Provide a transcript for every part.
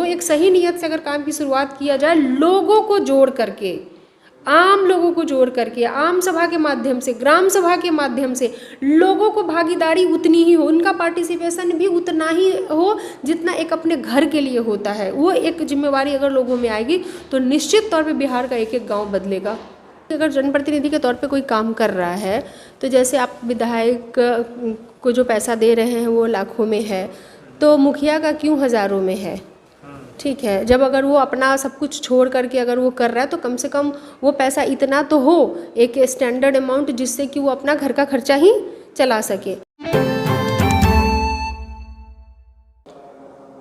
एक सही नीयत से अगर काम की शुरुआत किया जाए, लोगों को जोड़ करके, आम लोगों को जोड़ करके, आम सभा के माध्यम से, ग्राम सभा के माध्यम से लोगों को भागीदारी उतनी ही हो, उनका पार्टिसिपेशन भी उतना ही हो जितना एक अपने घर के लिए होता है। वो एक जिम्मेवारी अगर लोगों में आएगी तो निश्चित तौर पे बिहार का एक एक गांव बदलेगा। अगर जनप्रतिनिधि के तौर पे कोई काम कर रहा है तो जैसे आप विधायक को जो पैसा दे रहे हैं वो लाखों में है, तो मुखिया का क्यों हज़ारों में है? ठीक है, जब अगर वो अपना सब कुछ छोड़ करके अगर वो कर रहा है तो कम से कम वो पैसा इतना तो हो, एक स्टैंडर्ड अमाउंट, जिससे कि वो अपना घर का खर्चा ही चला सके।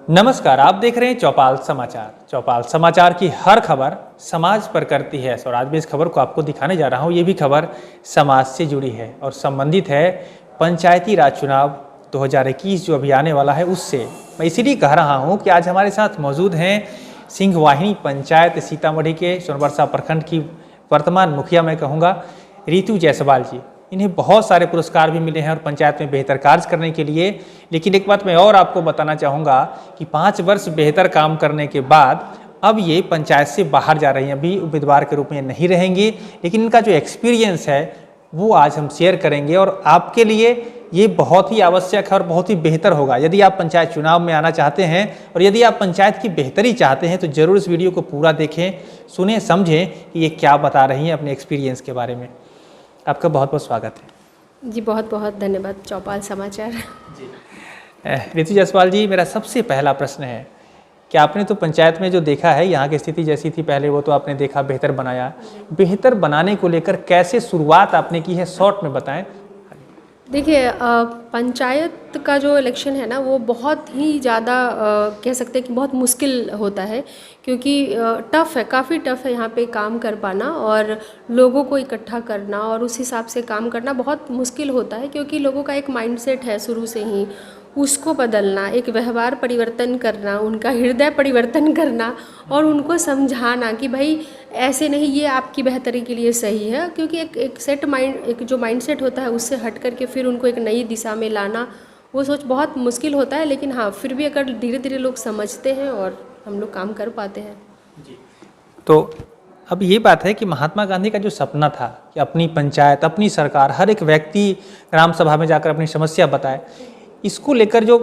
नमस्कार, आप देख रहे हैं चौपाल समाचार। चौपाल समाचार की हर खबर समाज पर करती है और आज भी इस खबर को आपको दिखाने जा रहा हूं। ये भी खबर समाज से जुड़ी है और संबंधित है पंचायती राज चुनाव 2021 जो अभी आने वाला है उससे। मैं इसीलिए कह रहा हूं कि आज हमारे साथ मौजूद हैं सिंहवाहिनी पंचायत सीतामढ़ी के सोनबरसा प्रखंड की वर्तमान मुखिया मैं कहूँगा रितु जायसवाल जी। इन्हें बहुत सारे पुरस्कार भी मिले हैं और पंचायत में बेहतर कार्य करने के लिए। लेकिन एक बात मैं और आपको बताना चाहूँगा कि 5 वर्ष बेहतर काम करने के बाद अब ये पंचायत से बाहर जा रही हैं। अभी उम्मीदवार के रूप में नहीं रहेंगी, लेकिन इनका जो एक्सपीरियंस है वो आज हम शेयर करेंगे और आपके लिए ये बहुत ही आवश्यक है और बहुत ही बेहतर होगा। यदि आप पंचायत चुनाव में आना चाहते हैं और यदि आप पंचायत की बेहतरी चाहते हैं तो ज़रूर इस वीडियो को पूरा देखें, सुने, समझें कि ये क्या बता रही हैं अपने एक्सपीरियंस के बारे में। आपका बहुत बहुत स्वागत है जी। बहुत बहुत धन्यवाद चौपाल समाचार जी। रितु जायसवाल जी, मेरा सबसे पहला प्रश्न है कि आपने तो पंचायत में जो देखा है, यहाँ की स्थिति जैसी थी पहले वो तो आपने देखा, बेहतर बनाया। बेहतर बनाने को लेकर कैसे शुरुआत आपने की है, शॉर्ट में बताएं। देखिए, पंचायत का जो इलेक्शन है ना वो बहुत ही ज़्यादा कह सकते हैं कि बहुत मुश्किल होता है, क्योंकि टफ़ है, काफ़ी टफ़ है यहाँ पे काम कर पाना और लोगों को इकट्ठा करना और उस हिसाब से काम करना बहुत मुश्किल होता है, क्योंकि लोगों का एक माइंडसेट है शुरू से ही, उसको बदलना, एक व्यवहार परिवर्तन करना, उनका हृदय परिवर्तन करना और उनको समझाना कि भाई ऐसे नहीं, ये आपकी बेहतरी के लिए सही है। क्योंकि एक जो माइंडसेट होता है उससे हट करके फिर उनको एक नई दिशा में लाना, वो सोच बहुत मुश्किल होता है। लेकिन हाँ, फिर भी अगर धीरे धीरे लोग समझते हैं और हम लोग काम कर पाते हैं जी। तो अब ये बात है कि महात्मा गांधी का जो सपना था कि अपनी पंचायत, अपनी सरकार, हर एक व्यक्ति ग्राम सभा में जाकर अपनी समस्या बताए, इसको लेकर जो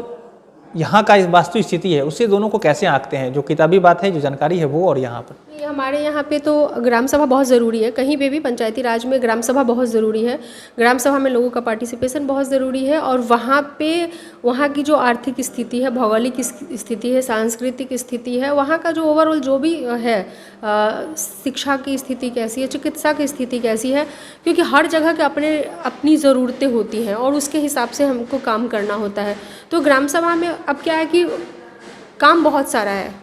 यहाँ का इस वास्तु स्थिति है उससे दोनों को कैसे आंकते हैं? जो किताबी बात है, जो जानकारी है वो, और यहाँ पर हमारे यहाँ पे तो ग्राम सभा बहुत ज़रूरी है। कहीं पे भी पंचायती राज में ग्राम सभा बहुत ज़रूरी है। ग्राम सभा में लोगों का पार्टिसिपेशन बहुत ज़रूरी है और वहाँ पे वहाँ की जो आर्थिक स्थिति है, भौगोलिक स्थिति है, सांस्कृतिक स्थिति है, वहाँ का जो ओवरऑल जो भी है, शिक्षा की स्थिति कैसी है, चिकित्सा की स्थिति कैसी है, क्योंकि हर जगह के अपनी ज़रूरतें होती हैं और उसके हिसाब से हमको काम करना होता है। तो ग्राम सभा में अब क्या है कि काम बहुत सारा है,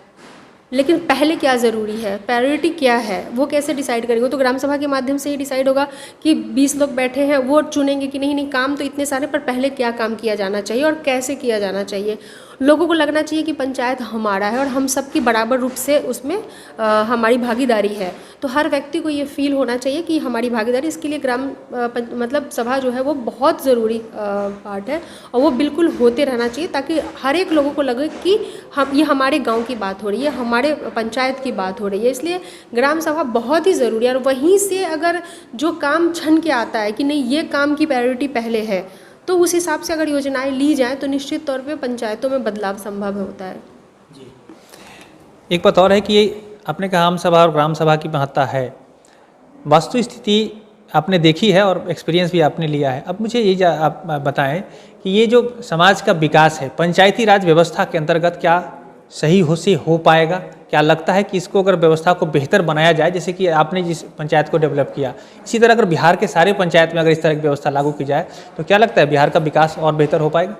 लेकिन पहले क्या ज़रूरी है, प्रायोरिटी क्या है, वो कैसे डिसाइड करेंगे? तो ग्राम सभा के माध्यम से ही डिसाइड होगा कि 20 लोग बैठे हैं, वो चुनेंगे कि नहीं काम तो इतने सारे, पर पहले क्या काम किया जाना चाहिए और कैसे किया जाना चाहिए। लोगों को लगना चाहिए कि पंचायत हमारा है और हम सबकी बराबर रूप से उसमें हमारी भागीदारी है। तो हर व्यक्ति को ये फील होना चाहिए कि हमारी भागीदारी, इसके लिए मतलब सभा जो है वो बहुत ज़रूरी पार्ट है और वो बिल्कुल होते रहना चाहिए, ताकि हर एक लोगों को लगे कि ये हमारे गांव की बात हो रही है, हमारे पंचायत की बात हो रही है। इसलिए ग्राम सभा बहुत ही ज़रूरी है और वहीं से अगर जो काम छन के आता है कि नहीं ये काम की प्रायोरिटी पहले है, तो उस हिसाब से अगर योजनाएं ली जाएं तो निश्चित तौर पे पंचायतों में बदलाव संभव होता है जी। एक बात और है कि ये आपने कहा आम सभा और ग्राम सभा की महत्ता है, वास्तु स्थिति आपने देखी है और एक्सपीरियंस भी आपने लिया है। अब मुझे ये आप बताएं कि ये जो समाज का विकास है पंचायती राज व्यवस्था के अंतर्गत क्या सही हो पाएगा? क्या लगता है कि इसको अगर व्यवस्था को बेहतर बनाया जाए, जैसे कि आपने जिस पंचायत को डेवलप किया, इसी तरह अगर बिहार के सारे पंचायत में अगर इस तरह की व्यवस्था लागू की जाए तो क्या लगता है बिहार का विकास और बेहतर हो पाएगा?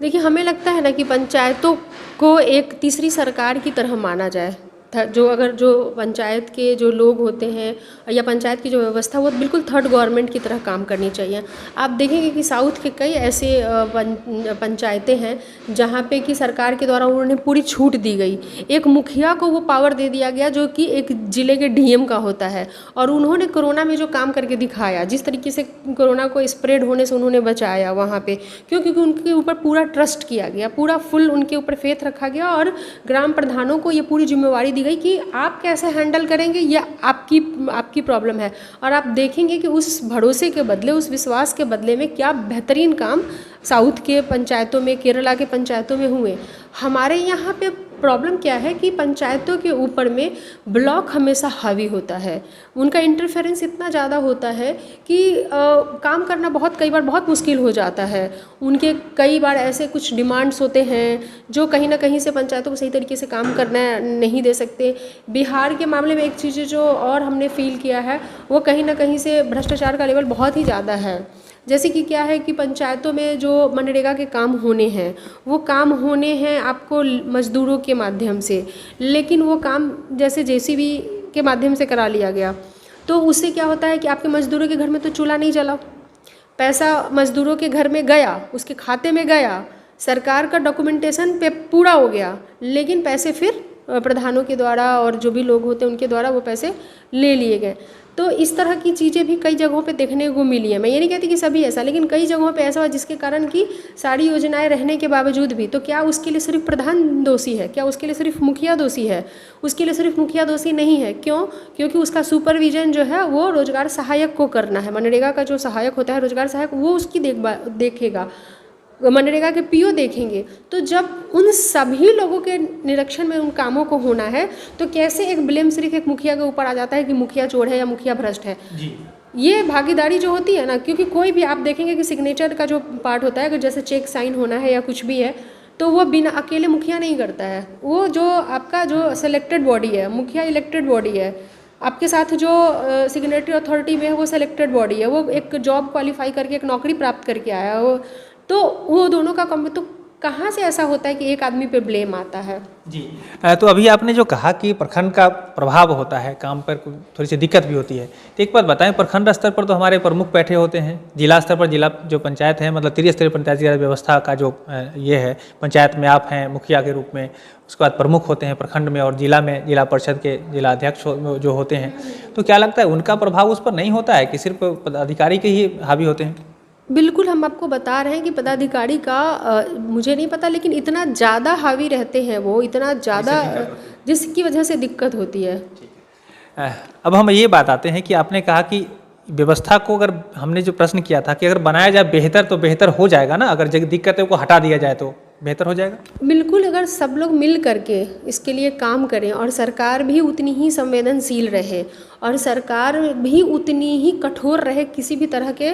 देखिए, हमें लगता है ना कि पंचायतों को एक तीसरी सरकार की तरह माना जाए, जो अगर जो पंचायत के जो लोग होते हैं या पंचायत की जो व्यवस्था वो बिल्कुल थर्ड गवर्नमेंट की तरह काम करनी चाहिए। आप देखेंगे कि साउथ के कई ऐसे पंचायतें हैं जहाँ पे कि सरकार के द्वारा उन्होंने पूरी छूट दी गई। एक मुखिया को वो पावर दे दिया गया जो कि एक ज़िले के डीएम का होता है, और उन्होंने कोरोना में जो काम करके दिखाया, जिस तरीके से कोरोना को स्प्रेड होने से उन्होंने बचाया वहाँ पे, क्योंकि उनके ऊपर पूरा ट्रस्ट किया गया, पूरा फुल उनके ऊपर फेथ रखा गया, और ग्राम प्रधानों को ये पूरी जिम्मेवारी दी गई कि आप कैसे हैंडल करेंगे ये आपकी प्रॉब्लम है। और आप देखेंगे कि उस भरोसे के बदले, उस विश्वास के बदले में क्या बेहतरीन काम साउथ के पंचायतों में, केरला के पंचायतों में हुए। हमारे यहाँ पे प्रॉब्लम क्या है कि पंचायतों के ऊपर में ब्लॉक हमेशा हावी होता है, उनका इंटरफेरेंस इतना ज़्यादा होता है कि काम करना कई बार बहुत मुश्किल हो जाता है। उनके कई बार ऐसे कुछ डिमांड्स होते हैं जो कहीं ना कहीं से पंचायतों को सही तरीके से काम करना नहीं दे सकते। बिहार के मामले में एक चीज़ जो और हमने फील किया है वो कहीं ना कहीं से भ्रष्टाचार का लेवल बहुत ही ज़्यादा है। जैसे कि क्या है कि पंचायतों में जो मनरेगा के काम होने हैं वो काम होने हैं आपको मजदूरों के माध्यम से, लेकिन वो काम जैसे जेसीबी के माध्यम से करा लिया गया, तो उससे क्या होता है कि आपके मजदूरों के घर में तो चूल्हा नहीं जला, पैसा मजदूरों के घर में गया, उसके खाते में गया, सरकार का डॉक्यूमेंटेशन पे पूरा हो गया, लेकिन पैसे फिर प्रधानों के द्वारा और जो भी लोग होते हैं उनके द्वारा वो पैसे ले लिए गए। तो इस तरह की चीज़ें भी कई जगहों पे देखने को मिली है। मैं ये नहीं कहती कि सभी ऐसा, लेकिन कई जगहों पे ऐसा हुआ जिसके कारण कि सारी योजनाएं रहने के बावजूद भी, तो क्या उसके लिए सिर्फ प्रधान दोषी है? क्या उसके लिए सिर्फ मुखिया दोषी है? उसके लिए सिर्फ मुखिया दोषी नहीं है। क्यों? क्योंकि उसका सुपरविजन जो है वो रोजगार सहायक को करना है। मनरेगा का जो सहायक होता है रोजगार सहायक, वो उसकी देखेगा, मनरेगा के पीओ देखेंगे। तो जब उन सभी लोगों के निरीक्षण में उन कामों को होना है तो कैसे एक ब्लेम सिर्फ एक मुखिया के ऊपर आ जाता है कि मुखिया चोर है या मुखिया भ्रष्ट है जी। ये भागीदारी जो होती है ना, क्योंकि कोई भी आप देखेंगे कि सिग्नेचर का जो पार्ट होता है, अगर जैसे चेक साइन होना है या कुछ भी है, तो वो बिना अकेले मुखिया नहीं करता है। वो जो आपका जो सेलेक्टेड बॉडी है, मुखिया इलेक्टेड बॉडी है, आपके साथ जो सिग्नेटरी अथॉरिटी में है वो सेलेक्टेड बॉडी है, वो एक जॉब क्वालिफाई करके एक नौकरी प्राप्त करके आया वो, तो वो दोनों का कम, तो कहाँ से ऐसा होता है कि एक आदमी पे ब्लेम आता है जी। तो अभी आपने जो कहा कि प्रखंड का प्रभाव होता है, काम पर थोड़ी सी दिक्कत भी होती है, तो एक बात बताएं, प्रखंड स्तर पर तो हमारे प्रमुख बैठे होते हैं, जिला स्तर पर जिला जो पंचायत है, मतलब त्रिस्तरीय पंचायती राज व्यवस्था का जो ये है, पंचायत में आप हैं मुखिया के रूप में, उसके बाद प्रमुख होते हैं प्रखंड में, और जिला में जिला परिषद के जिला अध्यक्ष जो होते हैं, तो क्या लगता है उनका प्रभाव उस पर नहीं होता है कि सिर्फ पदाधिकारी के ही हावी होते हैं? बिल्कुल, हम आपको बता रहे हैं कि पदाधिकारी का मुझे नहीं पता, लेकिन इतना ज़्यादा हावी रहते हैं वो, इतना ज़्यादा, जिसकी वजह से दिक्कत होती है। अब हम ये बात आते हैं कि आपने कहा कि व्यवस्था को, अगर हमने जो प्रश्न किया था कि अगर बनाया जाए बेहतर तो बेहतर हो जाएगा ना, अगर दिक्कतों को हटा दिया जाए तो बेहतर हो जाएगा? बिल्कुल, अगर सब लोग मिल करके इसके लिए काम करें और सरकार भी उतनी ही संवेदनशील रहे और सरकार भी उतनी ही कठोर रहे किसी भी तरह के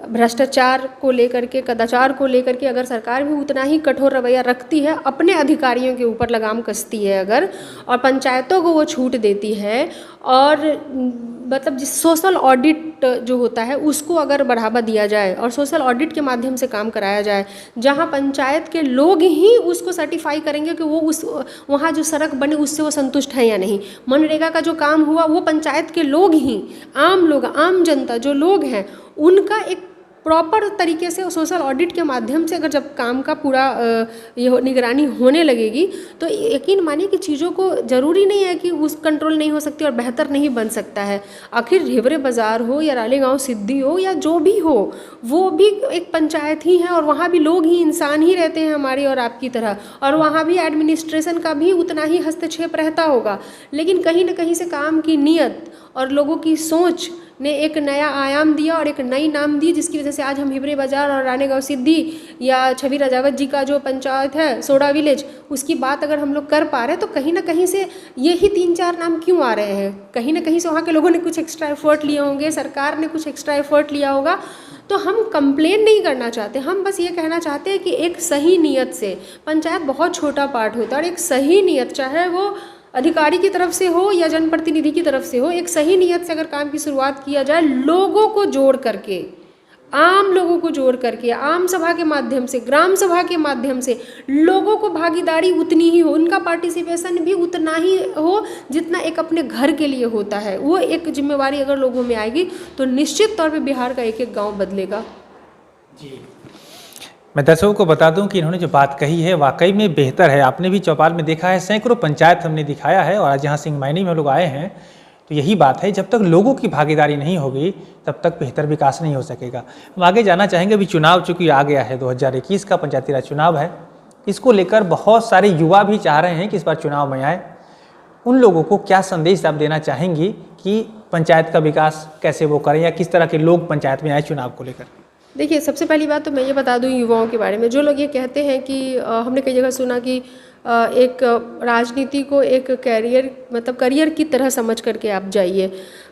भ्रष्टाचार को लेकर के, कदाचार को लेकर के, अगर सरकार भी उतना ही कठोर रवैया रखती है, अपने अधिकारियों के ऊपर लगाम कसती है अगर, और पंचायतों को वो छूट देती है, और मतलब जिस सोशल ऑडिट जो होता है उसको अगर बढ़ावा दिया जाए और सोशल ऑडिट के माध्यम से काम कराया जाए, जहां पंचायत के लोग ही उसको सर्टिफाई करेंगे कि वो वहाँ जो सड़क बने उससे वो संतुष्ट है या नहीं, मनरेगा का जो काम हुआ वो पंचायत के लोग ही, आम लोग, आम जनता जो लोग हैं, उनका एक प्रॉपर तरीके से सोशल ऑडिट के माध्यम से अगर जब काम का पूरा ये निगरानी होने लगेगी, तो यकीन मानिए कि चीज़ों को ज़रूरी नहीं है कि उस कंट्रोल नहीं हो सकती और बेहतर नहीं बन सकता है। आखिर हिवरे बाज़ार हो या रालेगांव सिद्धि हो या जो भी हो, वो भी एक पंचायत ही है और वहाँ भी लोग ही, इंसान ही रहते हैं हमारी और आपकी तरह, और वहाँ भी एडमिनिस्ट्रेशन का भी उतना ही हस्तक्षेप रहता होगा, लेकिन कहीं ना कहीं से काम की नीयत और लोगों की सोच ने एक नया आयाम दिया और एक नई नाम दी, जिसकी वजह से आज हम हिवरे बाज़ार और रानेगांव सिद्धि या छवि राजावत जी का जो पंचायत है सोडा विलेज, उसकी बात अगर हम लोग कर पा रहे हैं, तो कहीं ना कहीं से यही 3-4 नाम क्यों आ रहे हैं? कहीं ना कहीं से वहाँ के लोगों ने कुछ एक्स्ट्रा एफर्ट लिए होंगे, सरकार ने कुछ एक्स्ट्रा एफर्ट लिया होगा। तो हम कंप्लेन नहीं करना चाहते, हम बस ये कहना चाहते हैं कि एक सही नीयत से, पंचायत बहुत छोटा पार्ट होता है, और एक सही नीयत, चाहे वो अधिकारी की तरफ से हो या जनप्रतिनिधि की तरफ से हो, एक सही नीयत से अगर काम की शुरुआत किया जाए, लोगों को जोड़ करके, आम लोगों को जोड़ करके, आम सभा के माध्यम से, ग्राम सभा के माध्यम से लोगों को भागीदारी उतनी ही हो, उनका पार्टिसिपेशन भी उतना ही हो जितना एक अपने घर के लिए होता है। वो एक जिम्मेवारी अगर लोगों में आएगी तो निश्चित तौर पे बिहार का एक एक गांव बदलेगा। जी, मैं दर्शकों को बता दूं कि इन्होंने जो बात कही है वाकई में बेहतर है। आपने भी चौपाल में देखा है, सैकड़ों पंचायत हमने दिखाया है, और आज यहाँ सिंहमायनी में लोग आए हैं, तो यही बात है, जब तक लोगों की भागीदारी नहीं होगी तब तक बेहतर विकास नहीं हो सकेगा। हम आगे जाना चाहेंगे। अभी चुनाव चूँकि आ गया है, 2021 का पंचायती राज चुनाव है, इसको लेकर बहुत सारे युवा भी चाह रहे हैं कि इस बार चुनाव में आए। उन लोगों को क्या संदेश आप देना चाहेंगी कि पंचायत का विकास कैसे वो करें, या किस तरह के लोग पंचायत में आए चुनाव को लेकर? देखिए, सबसे पहली बात तो मैं ये बता दूं युवाओं के बारे में, जो लोग ये कहते हैं कि हमने कई जगह सुना कि एक राजनीति को एक कैरियर, मतलब करियर की तरह समझ करके आप जाइए।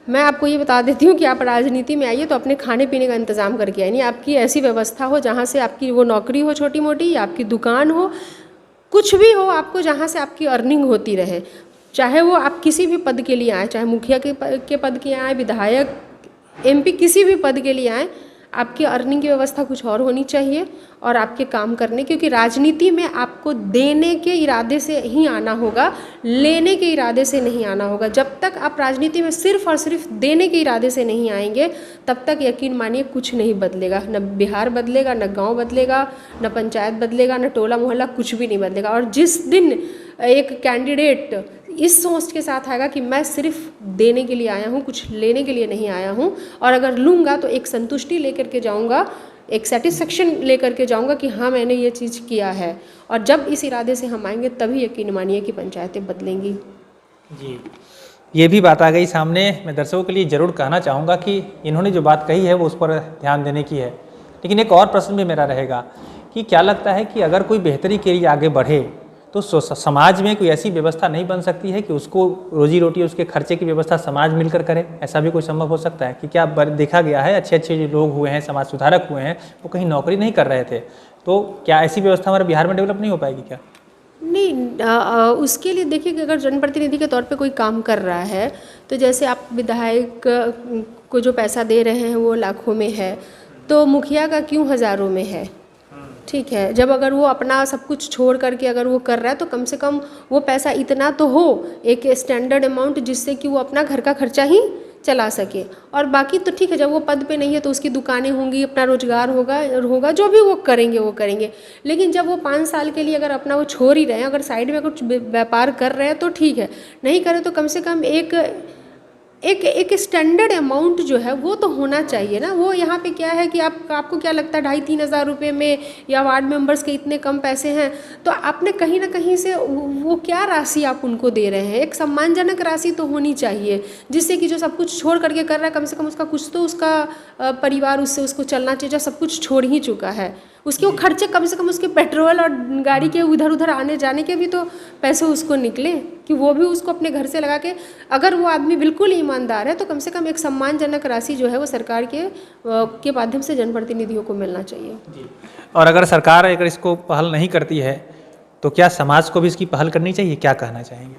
मैं आपको ये बता देती हूँ कि आप राजनीति में आइए तो अपने खाने पीने का इंतज़ाम करके आइए। आपकी ऐसी व्यवस्था हो जहाँ से आपकी वो नौकरी हो छोटी मोटी, या आपकी दुकान हो, कुछ भी हो, आपको जहाँ से आपकी अर्निंग होती रहे। चाहे वो आप किसी भी पद के लिए आए, चाहे मुखिया के पद के आए, विधायक, MP, किसी भी पद के लिए आए, आपकी अर्निंग की व्यवस्था कुछ और होनी चाहिए और आपके काम करने, क्योंकि राजनीति में आपको देने के इरादे से ही आना होगा, लेने के इरादे से नहीं आना होगा। जब तक आप राजनीति में सिर्फ और सिर्फ देने के इरादे से नहीं आएंगे, तब तक यकीन मानिए कुछ नहीं बदलेगा। न बिहार बदलेगा, न गांव बदलेगा, न पंचायत बदलेगा, न टोला मोहल्ला, कुछ भी नहीं बदलेगा। और जिस दिन एक कैंडिडेट इस सोच के साथ आएगा कि मैं सिर्फ देने के लिए आया हूँ, कुछ लेने के लिए नहीं आया हूँ, और अगर लूँगा तो एक संतुष्टि लेकर के जाऊँगा, एक सेटिस्फेक्शन लेकर के जाऊँगा कि हाँ मैंने ये चीज़ किया है, और जब इस इरादे से हम आएंगे तभी यकीन मानिए कि पंचायतें बदलेंगी। जी, ये भी बात आ गई सामने। मैं दर्शकों के लिए ज़रूर कहना चाहूँगा कि इन्होंने जो बात कही है वो उस पर ध्यान देने की है। लेकिन एक और प्रश्न भी मेरा रहेगा कि क्या लगता है कि अगर कोई बेहतरी के लिए आगे बढ़े तो समाज में कोई ऐसी व्यवस्था नहीं बन सकती है कि उसको रोजी रोटी, उसके खर्चे की व्यवस्था समाज मिलकर करे? ऐसा भी कोई संभव हो सकता है कि क्या देखा गया है अच्छे अच्छे जो लोग हुए हैं, समाज सुधारक हुए हैं, वो कहीं नौकरी नहीं कर रहे थे, तो क्या ऐसी व्यवस्था हमारे बिहार में डेवलप नहीं हो पाएगी क्या? नहीं, उसके लिए देखिए कि अगर जनप्रतिनिधि के तौर पे कोई काम कर रहा है, तो जैसे आप विधायक को जो पैसा दे रहे हैं वो लाखों में है, तो मुखिया का क्यों हज़ारों में है? ठीक है, जब अगर वो अपना सब कुछ छोड़ करके अगर वो कर रहा है तो कम से कम वो पैसा इतना तो हो, एक स्टैंडर्ड अमाउंट, जिससे कि वो अपना घर का खर्चा ही चला सके। और बाकी तो ठीक है, जब वो पद पे नहीं है तो उसकी दुकानें होंगी, अपना रोजगार होगा, जो भी वो करेंगे। लेकिन जब वो 5 साल के लिए अगर अपना वो छोड़ ही रहे हैं, अगर साइड में कुछ व्यापार कर रहे हैं तो ठीक है, नहीं करे तो कम से कम एक स्टैंडर्ड अमाउंट जो है वो तो होना चाहिए ना। वो यहाँ पे क्या है कि आपको क्या लगता है 2,5-3 हज़ार रुपये में, या वार्ड मेंबर्स के इतने कम पैसे हैं, तो आपने कहीं ना कहीं से वो क्या राशि आप उनको दे रहे हैं? एक सम्मानजनक राशि तो होनी चाहिए, जिससे कि जो सब कुछ छोड़ करके कर रहा है, कम से कम उसका कुछ तो उसका परिवार उसको चलना चाहिए। जो सब कुछ छोड़ ही चुका है, उसके वो खर्चे, कम से कम उसके पेट्रोल और गाड़ी के उधर उधर आने जाने के भी तो पैसे उसको निकले, कि वो भी उसको अपने घर से लगा के, अगर वो आदमी बिल्कुल ईमानदार है तो कम से कम एक सम्मानजनक राशि जो है वो सरकार के माध्यम से जनप्रतिनिधियों को मिलना चाहिए। जी, और अगर सरकार अगर इसको पहल नहीं करती है तो क्या समाज को भी इसकी पहल करनी चाहिए? क्या कहना चाहेंगे?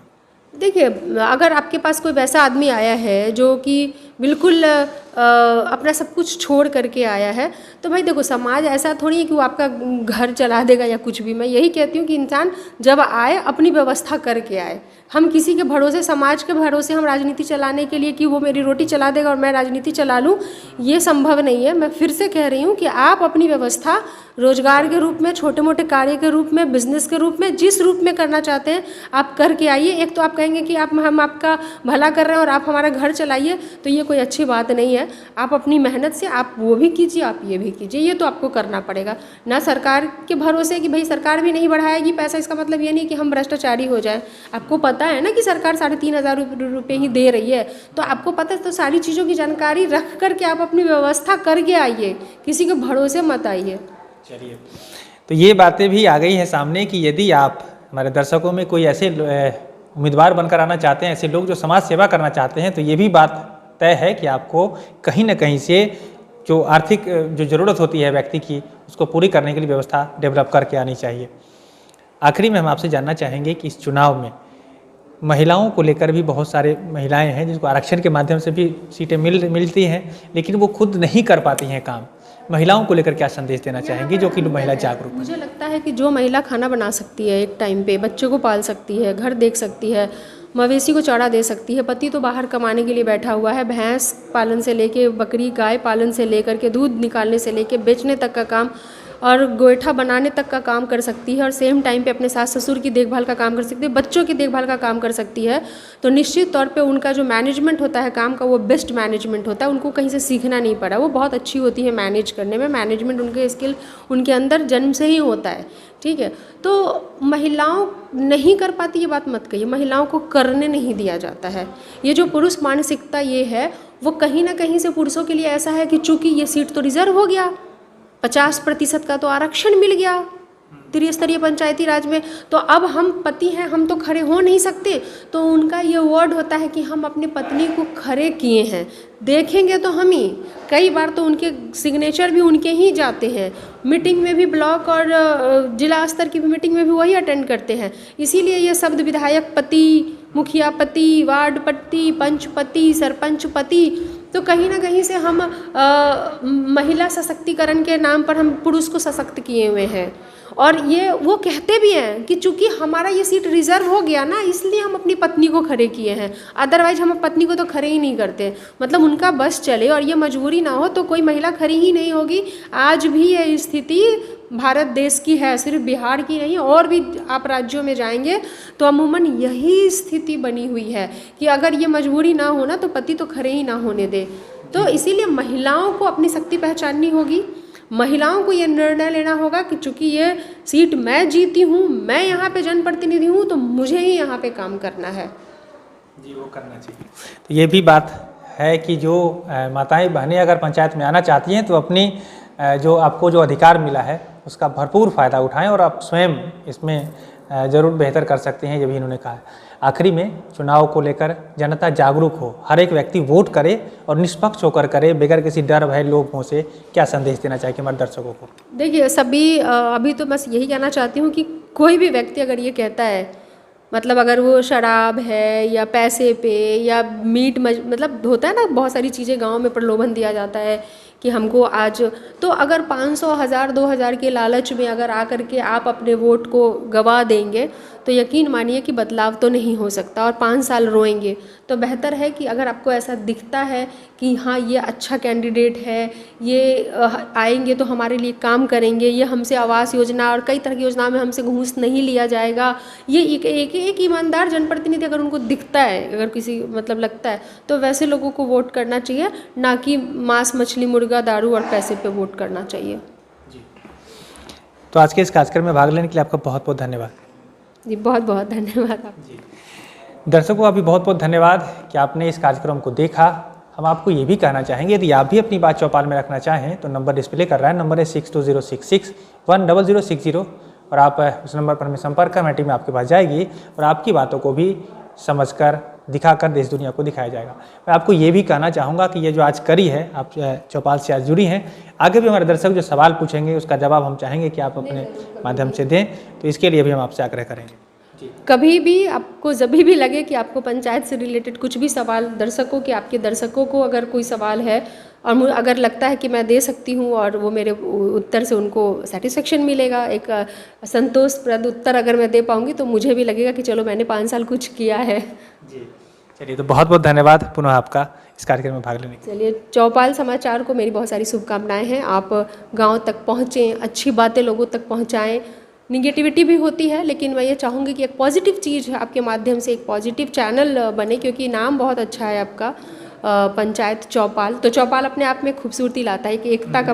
देखिए, अगर आपके पास कोई वैसा आदमी आया है जो कि बिल्कुल अपना सब कुछ छोड़ करके आया है, तो भाई देखो, समाज ऐसा थोड़ी है कि वो आपका घर चला देगा या कुछ भी। मैं यही कहती हूँ कि इंसान जब आए अपनी व्यवस्था करके आए। हम किसी के भरोसे, समाज के भरोसे हम राजनीति चलाने के लिए कि वो मेरी रोटी चला देगा और मैं राजनीति चला लूँ, ये संभव नहीं है। मैं फिर से कह रही हूँ कि आप अपनी व्यवस्था रोजगार के रूप में, छोटे मोटे कार्य के रूप में, बिजनेस के रूप में, जिस रूप में करना चाहते हैं आप करके आइए। एक तो आप कहेंगे कि हम आपका भला कर रहे हैं और आप हमारा घर चलाइए, तो ये कोई अच्छी बात नहीं है। आप अपनी मेहनत से आप वो भी कीजिए, आप ये भी कीजिए, ये तो आपको करना पड़ेगा ना। सरकार के भरोसे कि भाई सरकार भी नहीं बढ़ाएगी पैसा, इसका मतलब ये नहीं कि हम भ्रष्टाचारी हो जाए। आपको पता है ना कि सरकार 3,500 रुपये ही दे रही है, तो आपको पता है, तो सारी चीज़ों की जानकारी रख करके आप अपनी व्यवस्था करके आइए, किसी के भरोसे मत आइए। चलिए, तो ये बातें भी आ गई हैं सामने कि यदि आप हमारे दर्शकों में कोई ऐसे उम्मीदवार बनकर आना चाहते हैं, ऐसे लोग जो समाज सेवा करना चाहते हैं, तो ये भी बात तय है कि आपको कहीं ना कहीं से जो आर्थिक जो ज़रूरत होती है व्यक्ति की, उसको पूरी करने के लिए व्यवस्था डेवलप करके आनी चाहिए। आखिरी में हम आपसे जानना चाहेंगे कि इस चुनाव में महिलाओं को लेकर भी बहुत सारे महिलाएं हैं जिनको आरक्षण के माध्यम से भी सीटें मिलती हैं, लेकिन वो खुद नहीं कर पाती हैं काम। महिलाओं को लेकर क्या संदेश देना चाहेंगी जो कि महिला जागरूक हैं? मुझे लगता है कि जो महिला खाना बना सकती है एक टाइम पे, बच्चों को पाल सकती है, घर देख सकती है, मवेशी को चारा दे सकती है, पति तो बाहर कमाने के लिए बैठा हुआ है, भैंस पालन से लेके बकरी गाय पालन से लेकर के दूध निकालने से लेके बेचने तक का काम और गोईठा बनाने तक का काम कर सकती है, और सेम टाइम पे अपने सास ससुर की देखभाल का काम कर सकती है, बच्चों की देखभाल का काम कर सकती है। तो निश्चित तौर पे उनका जो मैनेजमेंट होता है काम का, वो बेस्ट मैनेजमेंट होता है, उनको कहीं से सीखना नहीं पड़ा, वो बहुत अच्छी होती है मैनेज करने में। मैनेजमेंट उनके स्किल उनके अंदर जन्म से ही होता है, ठीक है। तो महिलाओं नहीं कर पाती ये बात मत कहिए, महिलाओं को करने नहीं दिया जाता है। ये जो पुरुष मानसिकता ये है, वो कहीं ना कहीं से पुरुषों के लिए ऐसा है कि चूंकि ये सीट तो रिजर्व हो गया, 50% का तो आरक्षण मिल गया त्रिस्तरीय पंचायती राज में, तो अब हम पति हैं, हम तो खड़े हो नहीं सकते। तो उनका ये वर्ड होता है कि हम अपनी पत्नी को खड़े किए हैं, देखेंगे तो हम ही। कई बार तो उनके सिग्नेचर भी उनके ही जाते हैं, मीटिंग में भी, ब्लॉक और जिला स्तर की भी मीटिंग में भी वही अटेंड करते हैं। इसीलिए ये शब्द विधायक पति, मुखिया पति, वार्ड पति, पंच पति, सरपंच पति, तो कहीं ना कहीं से हम महिला सशक्तिकरण के नाम पर हम पुरुष को सशक्त किए हुए हैं। और ये वो कहते भी हैं कि चूंकि हमारा ये सीट रिजर्व हो गया ना, इसलिए हम अपनी पत्नी को खड़े किए हैं, अदरवाइज हम पत्नी को तो खड़े ही नहीं करते। मतलब उनका बस चले और ये मजबूरी ना हो तो कोई महिला खड़ी ही नहीं होगी। आज भी ये स्थिति भारत देश की है, सिर्फ बिहार की नहीं, और भी आप राज्यों में जाएंगे तो अमूमन यही स्थिति बनी हुई है कि अगर ये मजबूरी ना हो ना तो पति तो खड़े ही ना होने दे। तो इसीलिए महिलाओं को अपनी शक्ति पहचाननी होगी, महिलाओं को ये निर्णय लेना होगा कि चूंकि ये सीट मैं जीती हूँ, मैं यहाँ पे जनप्रतिनिधि हूँ, तो मुझे ही यहाँ पे काम करना है। जी, वो करना चाहिए। तो ये भी बात है कि जो माताएं बहनें अगर पंचायत में आना चाहती हैं तो अपनी जो आपको जो अधिकार मिला है उसका भरपूर फ़ायदा उठाएं और आप स्वयं इसमें ज़रूर बेहतर कर सकते हैं, ये भी इन्होंने कहा है। आखिरी में चुनाव को लेकर जनता जागरूक हो, हर एक व्यक्ति वोट करे और निष्पक्ष होकर करे, बगैर किसी डर भय लोभों से, क्या संदेश देना चाहिए हमारे दर्शकों को? देखिए सभी अभी तो बस यही कहना चाहती हूँ कि कोई भी व्यक्ति अगर ये कहता है, मतलब अगर वो शराब है या पैसे पे या मीट मतलब होता है ना, बहुत सारी चीज़ें गांव में प्रलोभन दिया जाता है कि हमको आज, तो अगर 500, 1000, 2000 के लालच में अगर आकर के आप अपने वोट को गवा देंगे तो यकीन मानिए कि बदलाव तो नहीं हो सकता और 5 साल रोएंगे। तो बेहतर है कि अगर आपको ऐसा दिखता है कि हाँ ये अच्छा कैंडिडेट है, ये आएंगे तो हमारे लिए काम करेंगे, ये हमसे आवास योजना और कई तरह की योजनाओं में हमसे घूस नहीं लिया जाएगा, ये एक ईमानदार जनप्रतिनिधि अगर उनको दिखता है, अगर किसी मतलब लगता है, तो वैसे लोगों को वोट करना चाहिए, ना कि मांस मछली मुर्गा दारू और पैसे पे वोट करना चाहिए। जी, तो आज के इस कार्यक्रम में भाग लेने के लिए आपका बहुत बहुत धन्यवाद। जी, बहुत बहुत धन्यवाद आप जी। दर्शकों का भी बहुत बहुत धन्यवाद कि आपने इस कार्यक्रम को देखा। हम आपको ये भी कहना चाहेंगे यदि आप भी अपनी बात चौपाल में रखना चाहें तो नंबर डिस्प्ले कर रहा है, नंबर है 6206610060 और आप उस नंबर पर हमें संपर्क कर, हमारी टीम आपके पास जाएगी और आपकी बातों को भी समझकर दिखाकर देश दुनिया को दिखाया जाएगा। मैं आपको ये भी कहना चाहूँगा कि ये जो आज करी है, आप चौपाल से आज जुड़ी हैं, आगे भी हमारे दर्शक जो सवाल पूछेंगे उसका जवाब हम चाहेंगे कि आप अपने माध्यम से दें, तो इसके लिए भी हम आपसे आग्रह करेंगे। कभी भी आपको जब भी लगे कि आपको पंचायत से रिलेटेड कुछ भी सवाल दर्शकों के, आपके दर्शकों को अगर कोई सवाल है और मुझे अगर लगता है कि मैं दे सकती हूँ और वो मेरे उत्तर से उनको सेटिस्फेक्शन मिलेगा, एक संतोषप्रद उत्तर अगर मैं दे पाऊँगी, तो मुझे भी लगेगा कि चलो मैंने 5 साल कुछ किया है। जी, चलिए, तो बहुत बहुत धन्यवाद पुनः आपका इस कार्यक्रम में भाग लेने के लिए। चलिए, चौपाल समाचार को मेरी बहुत सारी शुभकामनाएं हैं। आप गांव तक पहुँचें, अच्छी बातें लोगों तक पहुँचाएं। निगेटिविटी भी होती है, लेकिन मैं ये चाहूँगी कि एक पॉजिटिव चीज़ है आपके माध्यम से, एक पॉजिटिव चैनल बने, क्योंकि नाम बहुत अच्छा है आपका पंचायत चौपाल। तो चौपाल अपने आप में खूबसूरती लाता है कि एकता का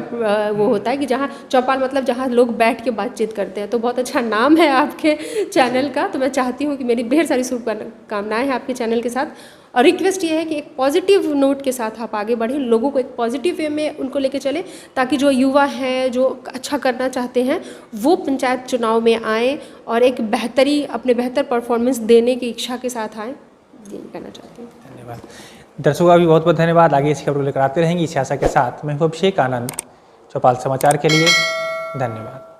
वो होता है कि जहाँ चौपाल मतलब जहाँ लोग बैठ के बातचीत करते हैं। तो बहुत अच्छा नाम है आपके चैनल का। तो मैं चाहती हूँ कि मेरी ढेर सारी शुभकामनाएं हैं आपके चैनल के साथ, और रिक्वेस्ट ये है कि एक पॉजिटिव नोट के साथ आप आगे बढ़ें, लोगों को एक पॉजिटिव वे में उनको लेके चले, ताकि जो युवा हैं, जो अच्छा करना चाहते हैं, वो पंचायत चुनाव में आएँ और एक अपने बेहतर परफॉर्मेंस देने की इच्छा के साथ आएँ। ये कहना चाहती हूँ। धन्यवाद। दर्शकों का भी बहुत बहुत धन्यवाद। आगे इस खबरों लेकर आते रहेंगे इस आशा के साथ। मैं हूं अभिषेक आनंद, चौपाल समाचार के लिए। धन्यवाद।